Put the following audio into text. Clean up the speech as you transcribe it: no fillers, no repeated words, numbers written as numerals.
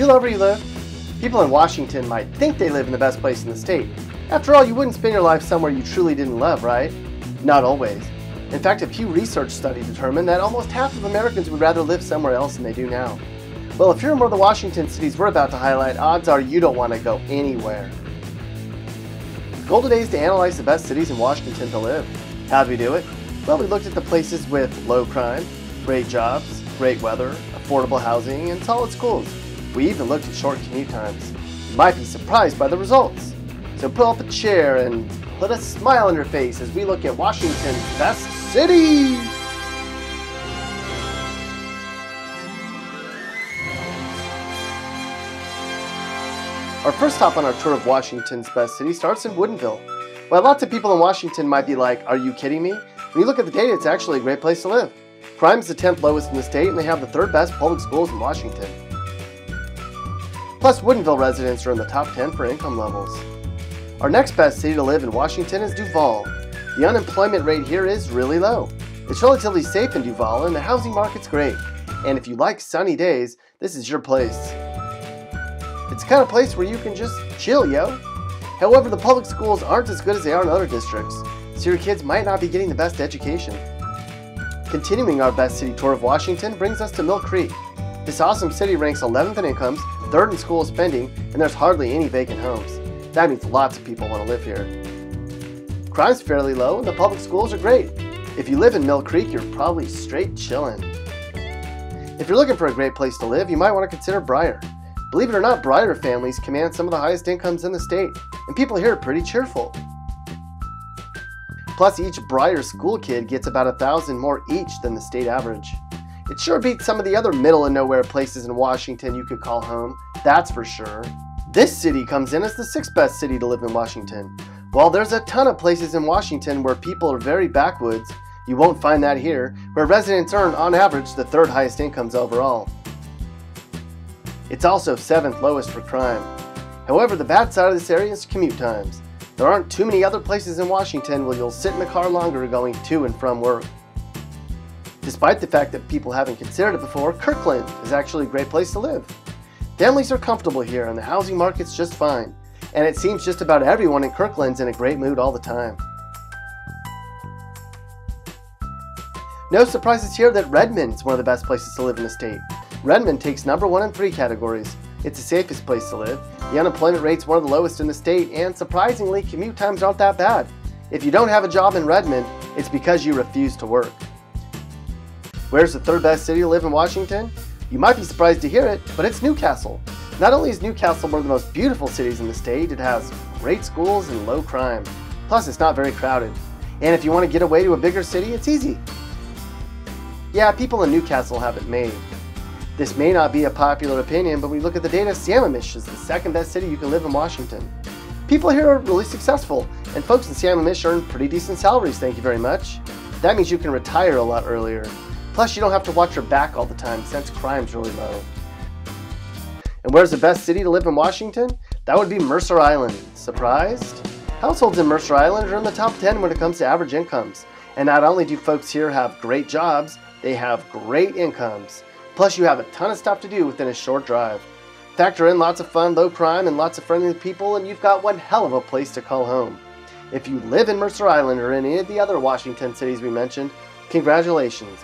you love where you live? People in Washington might think they live in the best place in the state. After all, you wouldn't spend your life somewhere you truly didn't love, right? Not always. In fact, a Pew Research study determined that almost half of Americans would rather live somewhere else than they do now. Well, if you're in one of the Washington cities we're about to highlight, odds are you don't want to go anywhere. The goal today is to analyze the best cities in Washington to live. How did we do it? Well, we looked at the places with low crime, great jobs, great weather, affordable housing, and solid schools. We even looked at short commute times. You might be surprised by the results. So pull up a chair and put a smile on your face as we look at Washington's best cities. Our first stop on our tour of Washington's best city starts in Woodinville. While lots of people in Washington might be like, "Are you kidding me?" When you look at the data, it's actually a great place to live. Crime is the 10th lowest in the state, and they have the 3rd best public schools in Washington. Plus, Woodinville residents are in the top 10 for income levels. Our next best city to live in Washington is Duvall. The unemployment rate here is really low. It's relatively safe in Duvall, and the housing market's great. And if you like sunny days, this is your place. It's the kind of place where you can just chill, yo. However, the public schools aren't as good as they are in other districts, so your kids might not be getting the best education. Continuing our best city tour of Washington brings us to Mill Creek. This awesome city ranks 11th in incomes, 3rd in school spending, and there's hardly any vacant homes. That means lots of people want to live here. Crime's fairly low and the public schools are great. If you live in Mill Creek, you're probably straight chillin'. If you're looking for a great place to live, you might want to consider Brier. Believe it or not, Brier families command some of the highest incomes in the state, and people here are pretty cheerful. Plus, each Brier school kid gets about $1,000 more each than the state average. It sure beats some of the other middle and nowhere places in Washington you could call home, that's for sure. This city comes in as the 6th best city to live in Washington. While there's a ton of places in Washington where people are very backwoods, you won't find that here, where residents earn, on average, the 3rd highest incomes overall. It's also 7th lowest for crime. However, the bad side of this area is commute times. There aren't too many other places in Washington where you'll sit in the car longer going to and from work. Despite the fact that people haven't considered it before, Kirkland is actually a great place to live. Families are comfortable here and the housing market's just fine. And it seems just about everyone in Kirkland's in a great mood all the time. No surprises here that Redmond is one of the best places to live in the state. Redmond takes number 1 in 3 categories. It's the safest place to live, the unemployment rate's one of the lowest in the state, and surprisingly, commute times aren't that bad. If you don't have a job in Redmond, it's because you refuse to work. Where's the 3rd best city to live in Washington? You might be surprised to hear it, but it's Newcastle. Not only is Newcastle one of the most beautiful cities in the state, it has great schools and low crime. Plus, it's not very crowded. And if you want to get away to a bigger city, it's easy. Yeah, people in Newcastle have it made. This may not be a popular opinion, but when you look at the data, Sammamish is the 2nd best city you can live in Washington. People here are really successful, and folks in Sammamish earn pretty decent salaries, thank you very much. That means you can retire a lot earlier. Plus, you don't have to watch your back all the time since crime's really low. And where's the best city to live in Washington? That would be Mercer Island. Surprised? Households in Mercer Island are in the top 10 when it comes to average incomes. And not only do folks here have great jobs, they have great incomes. Plus, you have a ton of stuff to do within a short drive. Factor in lots of fun, low crime, and lots of friendly people, and you've got one hell of a place to call home. If you live in Mercer Island or in any of the other Washington cities we mentioned, congratulations.